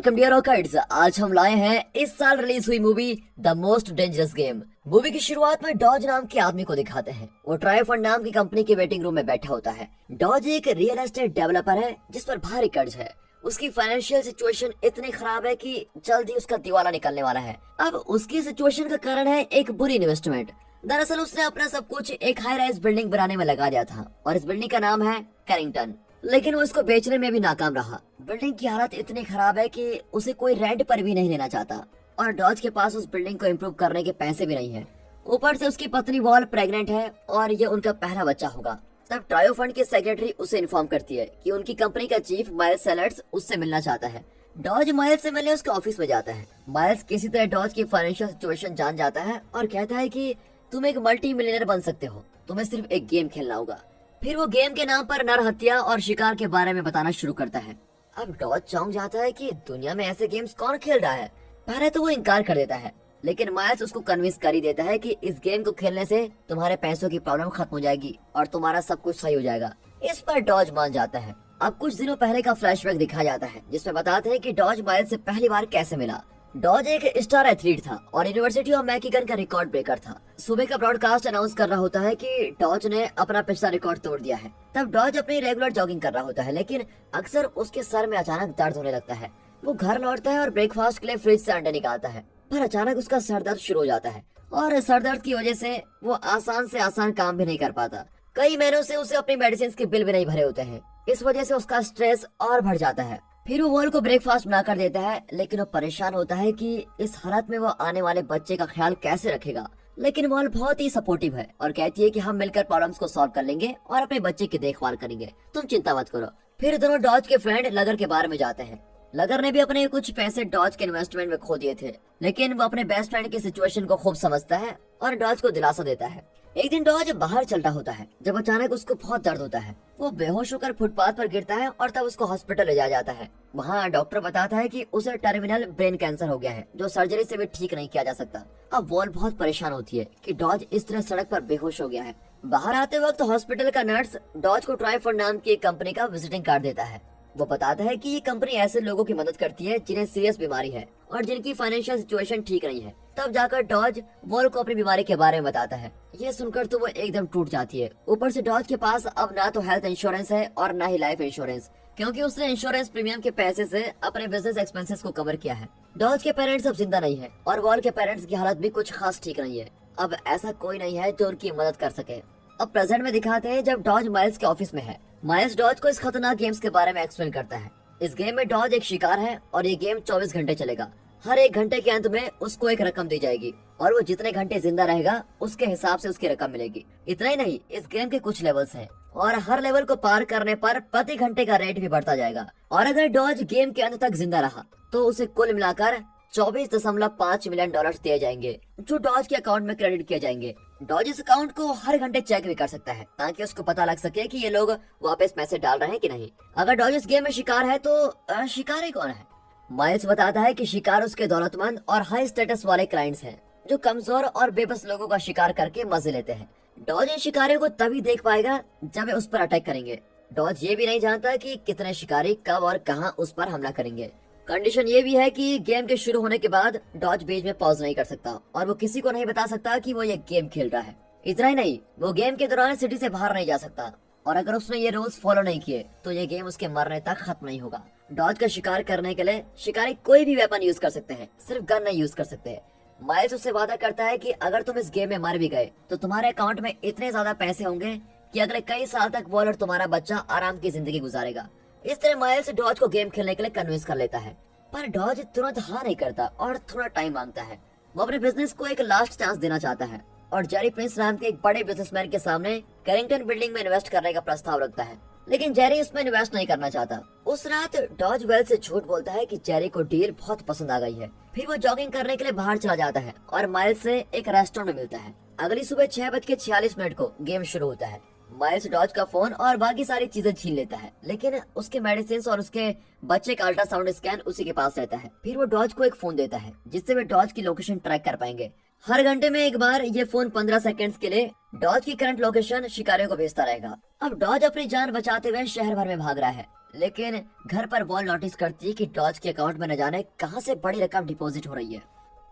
Welcome dear rockets. आज हम लाए हैं इस साल रिलीज हुई movie the most dangerous game. Movie की शुरुआत में डॉज नाम के आदमी को दिखाते हैं। वो ट्राइफंड नाम की कंपनी के वेटिंग रूम में बैठा होता है। डॉज एक रियल एस्टेट डेवलपर है जिस पर भारी कर्ज है। उसकी फाइनेंशियल सिचुएशन इतनी खराब है कि जल्द ही उसका दिवाला निकलने वाला है। अब उसकी सिचुएशन का कारण है एक बुरी इन्वेस्टमेंट। दरअसल उसने अपना सब कुछ एक हाई राइज बिल्डिंग बनाने में लगा दिया था और इस बिल्डिंग का नाम है कैरिंगटन, लेकिन वो इसको बेचने में भी नाकाम रहा। बिल्डिंग की हालत इतनी खराब है कि उसे कोई रेंट पर भी नहीं लेना चाहता और डॉज के पास उस बिल्डिंग को इम्प्रूव करने के पैसे भी नहीं है। ऊपर से उसकी पत्नी वॉल प्रेग्नेंट है और ये उनका पहला बच्चा होगा। तब ट्रायो फंड की सेक्रेटरी उसे इन्फॉर्म करती है कि उनकी कंपनी का चीफ माइल्स सेलर्स उससे मिलना चाहता है। डॉज माइल्स से मिलने उसके ऑफिस में जाता है। माइल्स किसी तरह डॉज की फाइनेंशियल सिचुएशन जान जाता है और कहता है कि तुम एक मल्टी मिलियनर बन सकते हो, तुम्हें सिर्फ एक गेम खेलना होगा। फिर वो गेम के नाम पर नर हत्या और शिकार के बारे में बताना शुरू करता है। अब डॉज चौंक जाता है कि दुनिया में ऐसे गेम्स कौन खेल रहा है। पहले तो वो इनकार कर देता है, लेकिन माइल्स उसको कन्विंस कर ही देता है कि इस गेम को खेलने से तुम्हारे पैसों की प्रॉब्लम खत्म हो जाएगी और तुम्हारा सब कुछ सही हो जाएगा। इस पर डॉज मान जाता है। अब कुछ दिनों पहले का फ्लैशबैक दिखाया जाता है जिसमें बताते हैं कि डॉज माइल्स से पहली बार कैसे मिला। डॉज एक स्टार एथलीट था और यूनिवर्सिटी ऑफ मैकिगन का रिकॉर्ड ब्रेकर था। सुबह का ब्रॉडकास्ट अनाउंस कर रहा होता है कि डॉज ने अपना पिछला रिकॉर्ड तोड़ दिया है। तब डॉज अपनी रेगुलर जॉगिंग कर रहा होता है, लेकिन अक्सर उसके सर में अचानक दर्द होने लगता है। वो घर लौटता है और ब्रेकफास्ट के लिए फ्रिज से अंडे निकालता है, पर अचानक उसका सर दर्द शुरू हो जाता है और सर दर्द की वजह से वो आसान से आसान काम भी नहीं कर पाता। कई महीनों से उसे अपनी मेडिसिन के बिल भी नहीं भरे होते हैं। इस वजह से उसका स्ट्रेस और बढ़ जाता है। फिर वो वॉल को ब्रेकफास्ट बना कर देता है, लेकिन वो परेशान होता है कि इस हालत में वो आने वाले बच्चे का ख्याल कैसे रखेगा। लेकिन वॉल बहुत ही सपोर्टिव है और कहती है कि हम मिलकर प्रॉब्लम्स को सॉल्व कर लेंगे और अपने बच्चे की देखभाल करेंगे, तुम चिंता मत करो। फिर दोनों डॉज के फ्रेंड लगर के बारे में जाते हैं। लगर ने भी अपने कुछ पैसे डॉज के इन्वेस्टमेंट में खो दिए थे, लेकिन वो अपने बेस्ट फ्रेंड की सिचुएशन को खूब समझता है और डॉज को दिलासा देता है। एक दिन डॉज बाहर चल रहा होता है जब अचानक उसको बहुत दर्द होता है। वो बेहोश होकर फुटपाथ पर गिरता है और तब उसको हॉस्पिटल ले जाया जाता है। वहाँ डॉक्टर बताता है कि उसे टर्मिनल ब्रेन कैंसर हो गया है जो सर्जरी से भी ठीक नहीं किया जा सकता। अब वॉल बहुत परेशान होती है कि डॉज इस तरह सड़क पर बेहोश हो गया है। बाहर आते वक्त हॉस्पिटल का नर्स डॉज को ट्राइफंड नाम की एक कंपनी का विजिटिंग कार्ड देता है। वो बताता है कि ये कंपनी ऐसे लोगों की मदद करती है जिन्हें सीरियस बीमारी है और जिनकी फाइनेंशियल सिचुएशन ठीक नहीं है। तब जाकर डॉज वॉल को अपनी बीमारी के बारे में बताता है। ये सुनकर तो वो एकदम टूट जाती है। ऊपर से डॉज के पास अब ना तो हेल्थ इंश्योरेंस है और ना ही लाइफ इंश्योरेंस, क्योंकि उसने इंश्योरेंस प्रीमियम के पैसे से अपने बिजनेस एक्सपेंसेस को कवर किया है। डॉज के पेरेंट्स अब जिंदा नहीं है और वॉल के पेरेंट्स की हालत भी कुछ खास ठीक नहीं है। अब ऐसा कोई नहीं है जो उनकी मदद कर सके। अब प्रेजेंट में दिखाते हैं जब डॉज माइल्स के ऑफिस में है। माइल्स डॉज को इस खतरनाक गेम्स के बारे में एक्सप्लेन करता है। इस गेम में डॉज एक शिकार है और ये गेम 24 घंटे चलेगा। हर एक घंटे के अंत में उसको एक रकम दी जाएगी और वो जितने घंटे जिंदा रहेगा उसके हिसाब से उसकी रकम मिलेगी। इतना ही नहीं, इस गेम के कुछ लेवल्स हैं और हर लेवल को पार करने पर प्रति घंटे का रेट भी बढ़ता जाएगा। और अगर डॉज गेम के अंत तक जिंदा रहा तो उसे कुल मिलाकर 24.5 मिलियन डॉलर दिए जाएंगे जो डॉज के अकाउंट में क्रेडिट किए जाएंगे। डॉज इस अकाउंट को हर घंटे चेक भी कर सकता है ताकि उसको पता लग सके कि ये लोग वापस पैसे डाल रहे हैं कि नहीं। अगर डॉज इस गेम में शिकार है तो शिकारी कौन है? माइल्स बताता है कि शिकार उसके दौलतमंद और हाई स्टेटस वाले क्लाइंट्स हैं जो कमजोर और बेबस लोगों का शिकार करके मजे लेते हैं। डॉज इन शिकारियों को तभी देख पाएगा जब वे उस पर अटैक करेंगे। डॉज ये भी नहीं जानता कि कितने शिकारी कब और कहां उस पर हमला करेंगे। कंडीशन ये भी है कि गेम के शुरू होने के बाद डॉज बीच में पॉज नहीं कर सकता और वो किसी को नहीं बता सकता कि वो ये गेम खेल रहा है। इतना ही नहीं, वो गेम के दौरान सिटी से बाहर नहीं जा सकता और अगर उसने ये रूल्स फॉलो नहीं किए तो ये गेम उसके मरने तक खत्म नहीं होगा। डॉज का शिकार करने के लिए शिकारी कोई भी वेपन यूज कर सकते हैं, सिर्फ गन नहीं यूज कर सकते। माइल्स उससे वादा करता है कि अगर तुम इस गेम में मर भी गए तो तुम्हारे अकाउंट में इतने ज्यादा पैसे होंगे कि अगले कई साल तक वॉल और तुम्हारा बच्चा आराम की जिंदगी गुजारेगा। इस तरह माइल्स डॉज को गेम खेलने के लिए कन्विंस कर लेता है, पर डॉज तुरंत हाँ नहीं करता और थोड़ा टाइम मांगता है। वो अपने बिजनेस को एक लास्ट चांस देना चाहता है और जेरी प्रिंस नाम के एक बड़े बिजनेसमैन के सामने कैरिंगटन बिल्डिंग में इन्वेस्ट करने का प्रस्ताव रखता है, लेकिन जेरी इसमें इन्वेस्ट नहीं करना चाहता। उस रात डॉज वेल से झूठ बोलता है कि जेरी को डील बहुत पसंद आ गई है। फिर वो जॉगिंग करने के लिए बाहर चला जाता है और माइल्स से एक रेस्टोरेंट में मिलता है। अगली सुबह 6:46 को गेम शुरू होता है। माइल्स डॉज का फोन और बाकी सारी चीजें छीन लेता है, लेकिन उसके मेडिसिन और उसके बच्चे का अल्ट्रासाउंड स्कैन उसी के पास रहता है। फिर वो डॉज को एक फोन देता है जिससे वे डॉज की लोकेशन ट्रैक कर पाएंगे। हर घंटे में एक बार ये फोन 15 सेकंड्स के लिए डॉज की करंट लोकेशन शिकारियों को भेजता रहेगा। अब डॉज अपनी जान बचाते हुए शहर भर में भाग रहा है, लेकिन घर पर वॉल नोटिस करती है कि डॉज के अकाउंट में न जाने कहां से बड़ी रकम डिपॉजिट हो रही है।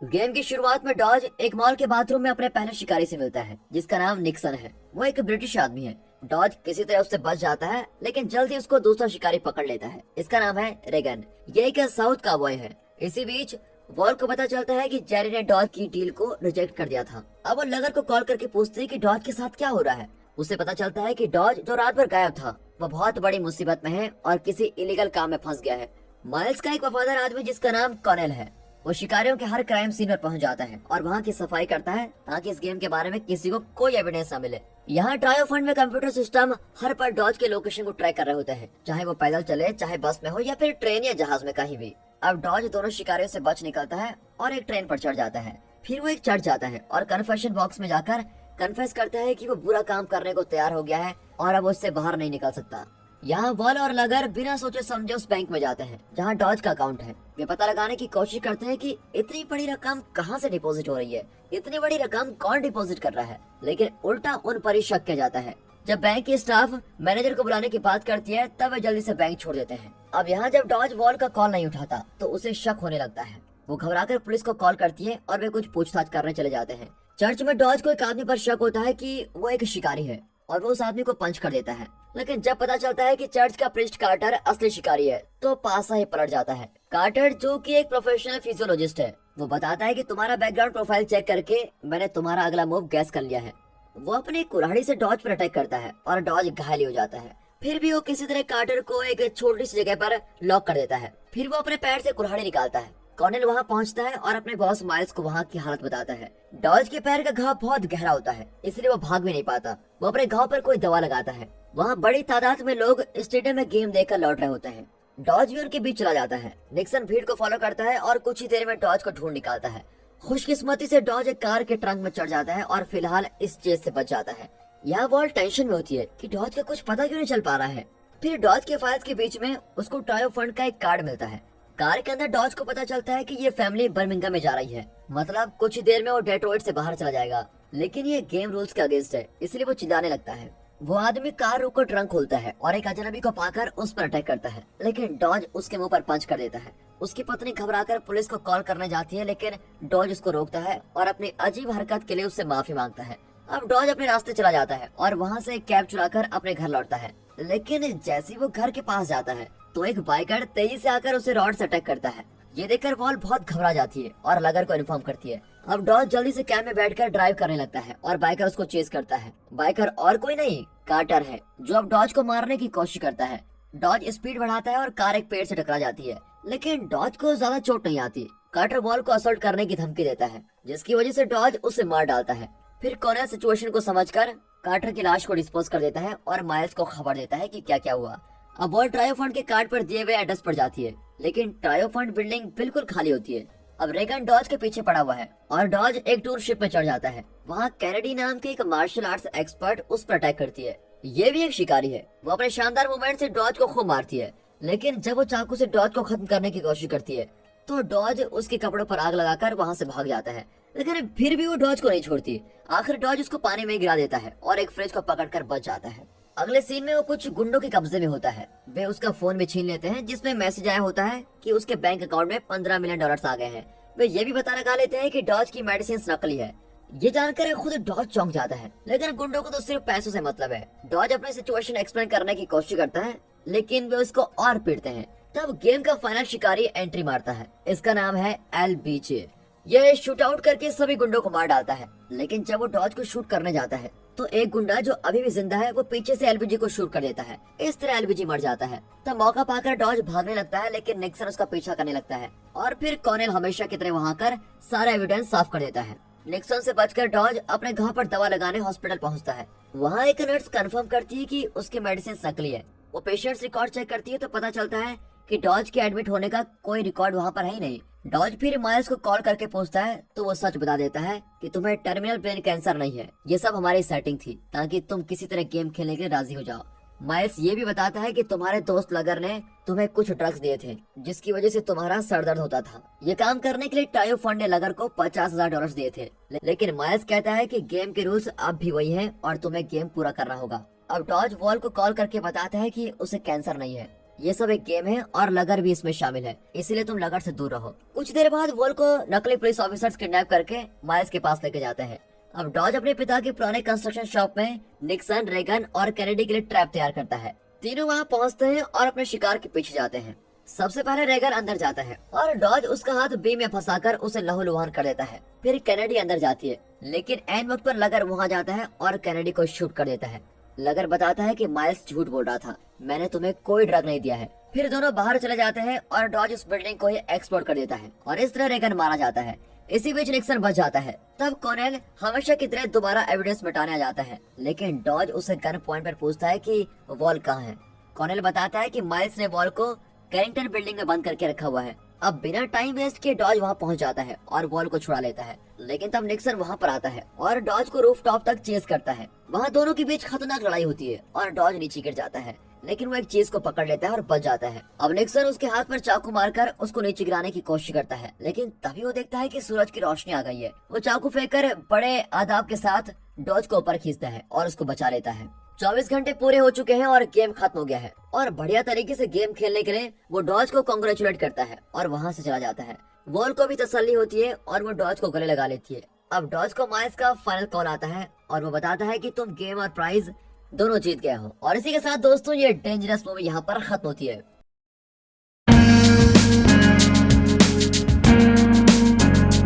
गेम की शुरुआत में डॉज एक मॉल के बाथरूम में अपने पहले शिकारी से मिलता है, जिसका नाम निक्सन है। वो एक ब्रिटिश आदमी है। डॉज किसी तरह उससे बच जाता है, लेकिन जल्दी उसको दूसरा शिकारी पकड़ लेता है। इसका नाम है रेगन। ये एक साउथ का बॉय है। इसी बीच वॉल को पता चलता है कि जेरी ने डॉज की डील को रिजेक्ट कर दिया था। अब वो लगर को कॉल करके पूछते है कि डॉज के साथ क्या हो रहा है। उसे पता चलता है कि डॉज जो रात भर गायब था वो बहुत बड़ी मुसीबत में है और किसी इलीगल काम में फंस गया है। माइल्स का एक वफादार आदमी जिसका नाम कॉनेल है, वो शिकारियों के हर क्राइम सीन पर पहुंच जाता है और वहाँ की सफाई करता है ताकि इस गेम के बारे में किसी को कोई एविडेंस न मिले। यहाँ ट्रायो फंड में कंप्यूटर सिस्टम हर पर डॉज के लोकेशन को ट्रैक कर रहे होते हैं, चाहे वो पैदल चले, चाहे बस में हो या फिर ट्रेन या जहाज में, कहीं भी। अब डॉज दोनों शिकारियों से बच निकलता है और एक ट्रेन पर चढ़ जाता है। फिर वो एक चढ़ जाता है और कन्फेशन बॉक्स में जाकर कन्फेस करता है कि वो बुरा काम करने को तैयार हो गया है और अब उससे बाहर नहीं निकल सकता। यहाँ वॉल और लगर बिना सोचे समझे उस बैंक में जाते हैं जहाँ डॉज का अकाउंट है। वे पता लगाने की कोशिश करते हैं कि इतनी बड़ी रकम कहाँ से डिपॉजिट हो रही है, इतनी बड़ी रकम कौन डिपॉजिट कर रहा है, लेकिन उल्टा उन पर ही शक किया जाता है। जब बैंक की स्टाफ मैनेजर को बुलाने की बात करती है तब वे जल्दी से बैंक छोड़ देते हैं। अब यहाँ जब डॉज वॉल का कॉल नहीं उठाता तो उसे शक होने लगता है। वो घबराकर पुलिस को कॉल करती है और वे कुछ पूछताछ करने चले जाते हैं। चर्च में डॉज को एक आदमी पर शक होता है कि वो एक शिकारी है और वो उस आदमी को पंच कर देता है, लेकिन जब पता चलता है कि चर्च का प्रीस्ट कार्टर असली शिकारी है तो पासा ही पलट जाता है। कार्टर जो कि एक प्रोफेशनल फिजियोलॉजिस्ट है, वो बताता है कि तुम्हारा बैकग्राउंड प्रोफाइल चेक करके मैंने तुम्हारा अगला मूव गैस कर लिया है। वो अपनी कुल्हाड़ी से डॉज पर अटैक करता है और डॉज घायल हो जाता है। फिर भी वो किसी तरह कार्टर को एक छोटी सी जगह पर लॉक कर देता है। फिर वो अपने पैर से कुल्हाड़ी निकालता है। कॉर्नेल वहाँ पहुँचता है और अपने बॉस माइल्स को वहाँ की हालत बताता है। डॉज के पैर का घाव बहुत गहरा होता है, इसलिए वो भाग भी नहीं पाता। वो अपने घाव पर कोई दवा लगाता है। वहाँ बड़ी तादाद में लोग स्टेडियम में गेम देखकर लौट रहे होते हैं। डॉज भी उनके बीच चला जाता है। निक्सन भीड़ को फॉलो करता है और कुछ ही देर में डॉज को ढूंढ निकालता है। खुशकिस्मती से डॉज एक कार के ट्रंक में चढ़ जाता है और फिलहाल इस चीज से बच जाता है। यहाँ वॉल टेंशन में होती है कि डॉज का कुछ पता क्यों नहीं चल पा रहा है। फिर डॉज के फाइल्स के बीच में उसको ट्रायो फंड का एक कार्ड मिलता है। कार के अंदर डॉज को पता चलता है कि ये फैमिली बर्मिंघम में जा रही है, मतलब कुछ ही देर में वो डेट्रॉइट से बाहर चला जाएगा, लेकिन ये गेम रूल्स के अगेंस्ट है, इसलिए वो चिल्लाने लगता है। वो आदमी कार रोककर ट्रंक खोलता है और एक अजनबी को पाकर उस पर अटैक करता है, लेकिन डॉज उसके मुंह पर पंच कर देता है। उसकी पत्नी घबराकर पुलिस को कॉल करने जाती है, लेकिन डॉज उसको रोकता है और अपनी अजीब हरकत के लिए उससे माफी मांगता है। अब डॉज अपने रास्ते चला जाता है और वहाँ से कैब चुराकर अपने घर लौटता है, लेकिन जैसे वो घर के पास जाता है तो एक बाइकर तेजी से आकर उसे रॉड से अटैक करता है। ये देखकर वॉल बहुत घबरा जाती है और लगर को इन्फॉर्म करती है। अब डॉज जल्दी से कैब में बैठकर ड्राइव करने लगता है और बाइकर उसको चेस करता है। बाइकर और कोई नहीं, कार्टर है, जो अब डॉज को मारने की कोशिश करता है। डॉज स्पीड बढ़ाता है और कार एक पेड़ से टकरा जाती है, लेकिन डॉज को ज्यादा चोट नहीं आती। कार्टर वॉल को असॉल्ट करने की धमकी देता है, जिसकी वजह से डॉज उसे मार डालता है। फिर कॉर्नेल सिचुएशन को समझकर कार्टर की लाश को डिस्पोज कर देता है और माइल्स को खबर देता है कि क्या क्या हुआ। अब वॉल ट्रायो फंड के कार्ड पर दिए हुए एड्रेस पर जाती है, लेकिन ट्रायो फंड बिल्डिंग बिल्कुल खाली होती है। अब रेगन डॉज के पीछे पड़ा हुआ है और डॉज एक टूर शिप में चढ़ जाता है। वहाँ कैनेडी नाम के एक मार्शल आर्ट्स एक्सपर्ट उस पर अटैक करती है। ये भी एक शिकारी है। वो अपने शानदार मूवमेंट से डॉज को खूब मारती है, लेकिन जब वो चाकू से डॉज को खत्म करने की कोशिश करती है तो डॉज उसके कपड़ों पर आग लगाकर वहाँ से भाग जाता है, लेकिन फिर भी वो डॉज को नहीं छोड़ती। आखिर डॉज उसको पानी में गिरा देता है और एक फ्रिज को पकड़कर बच जाता है। अगले सीन में वो कुछ गुंडों के कब्जे में होता है। वे उसका फोन भी छीन लेते हैं, जिसमें मैसेज आया होता है कि उसके बैंक अकाउंट में $15 मिलियन आ गए हैं। वे ये भी पता लगा लेते हैं कि डॉज की मेडिसिन नकली है। ये जानकर खुद डॉज चौंक जाता है, लेकिन गुंडों को तो सिर्फ पैसों से मतलब है। डॉज अपनी सिचुएशन एक्सप्लेन करने की कोशिश करता है, लेकिन वे उसको और पीटते हैं। तब गेम का फाइनल शिकारी एंट्री मारता है। इसका नाम है एलबीजे। ये शूट आउट करके सभी गुंडों को मार डालता है, लेकिन जब वो डॉज को शूट करने जाता है तो एक गुंडा जो अभी भी जिंदा है वो पीछे से एलबीजी को शूट कर देता है। इस तरह एलबीजी मर जाता है। तब मौका पाकर डॉज भागने लगता है, लेकिन निक्सन उसका पीछा करने लगता है और फिर कॉर्नेल हमेशा की तरह वहाँ कर सारा एविडेंस साफ कर देता है। निक्सन से बचकर डॉज अपने घाव पर दवा लगाने हॉस्पिटल पहुँचता है। वहाँ एक नर्स कंफर्म करती है कि उसकी मेडिसिन नकली है। वो पेशेंट्स रिकॉर्ड चेक करती है तो पता चलता है कि डॉज के एडमिट होने का कोई रिकॉर्ड वहाँ पर है ही नहीं। डॉज फिर माइल्स को कॉल करके पूछता है तो वो सच बता देता है कि तुम्हें टर्मिनल ब्रेन कैंसर नहीं है। ये सब हमारी सेटिंग थी ताकि तुम किसी तरह गेम खेलने के लिए राजी हो जाओ। माइल्स ये भी बताता है कि तुम्हारे दोस्त लगर ने तुम्हें कुछ ड्रग्स दिए थे, जिसकी वजह से तुम्हारा सर दर्द होता था। ये काम करने के लिए ट्रायो फंड ने लगर को $50,000 दिए थे, लेकिन माइल्स कहता है कि गेम के रूल्स अब भी वही हैं और तुम्हें गेम पूरा करना होगा। अब डॉज वॉल को कॉल करके बताता है कि उसे कैंसर नहीं है। ये सब एक गेम है और लगर भी इसमें शामिल है, इसीलिए तुम लगर से दूर रहो। कुछ देर बाद वॉल को नकली पुलिस ऑफिसर्स किडनैप करके माइल्स के पास लेके जाते हैं। अब डॉज अपने पिता के पुराने कंस्ट्रक्शन शॉप में निक्सन, रेगन और कैनेडी के लिए ट्रैप तैयार करता है। तीनों वहाँ पहुँचते हैं और अपने शिकार के पीछे जाते हैं। सबसे पहले रेगन अंदर जाता है और डॉज उसका हाथ बी में फंसाकर उसे लहूलुहान कर देता है। फिर कैनेडी अंदर जाती है, लेकिन ऐन वक्त पर लगर वहाँ जाता है और कैनेडी को शूट कर देता है। लगर बताता है कि माइल्स झूठ बोल रहा था, मैंने तुम्हें कोई ड्रग नहीं दिया है। फिर दोनों बाहर चले जाते हैं और डॉज उस बिल्डिंग को ही एक्सप्लोर कर देता है और इस तरह रेगन मारा जाता है। इसी बीच निक्सन बच जाता है। तब कॉनेल हमेशा की तरह दोबारा एविडेंस मिटाने आ जाता है, लेकिन डॉज उसे गन पॉइंट पर पूछता है कि वॉल कहाँ है। कॉनेल बताता है कि माइल्स ने वॉल को कैरिंगटन बिल्डिंग में बंद करके रखा हुआ है। अब बिना टाइम वेस्ट किए डॉज वहाँ पहुँच जाता है और वॉल को छुड़ा लेता है, लेकिन तब निक्सन वहाँ पर आता है और डॉज को रूफ टॉप तक चेस करता है। वहाँ दोनों के बीच खतरनाक लड़ाई होती है और डॉज नीचे गिर जाता है, लेकिन वो एक चीज को पकड़ लेता है और बच जाता है। अब निक्सन उसके हाथ पर चाकू मारकर उसको नीचे गिराने की कोशिश करता है, लेकिन तभी वो देखता है कि सूरज की रोशनी आ गई है। वो चाकू फेंककर बड़े आदाब के साथ डॉज को ऊपर खींचता है और उसको बचा लेता है। 24 घंटे पूरे हो चुके हैं और गेम खत्म हो गया है और बढ़िया तरीके से गेम खेलने के लिए वो डॉज को कांग्रेचुलेट करता है और वहाँ से चला जाता है। वॉल को भी तसल्ली होती है और वो डॉज को गले लगा लेती है। अब डॉज को माइल्स का फाइनल कॉल आता है और वो बताता है कि तुम गेम और प्राइज दोनों जीत गए हो। और इसी के साथ दोस्तों ये डेंजरस मूवी यहाँ पर खत्म होती है।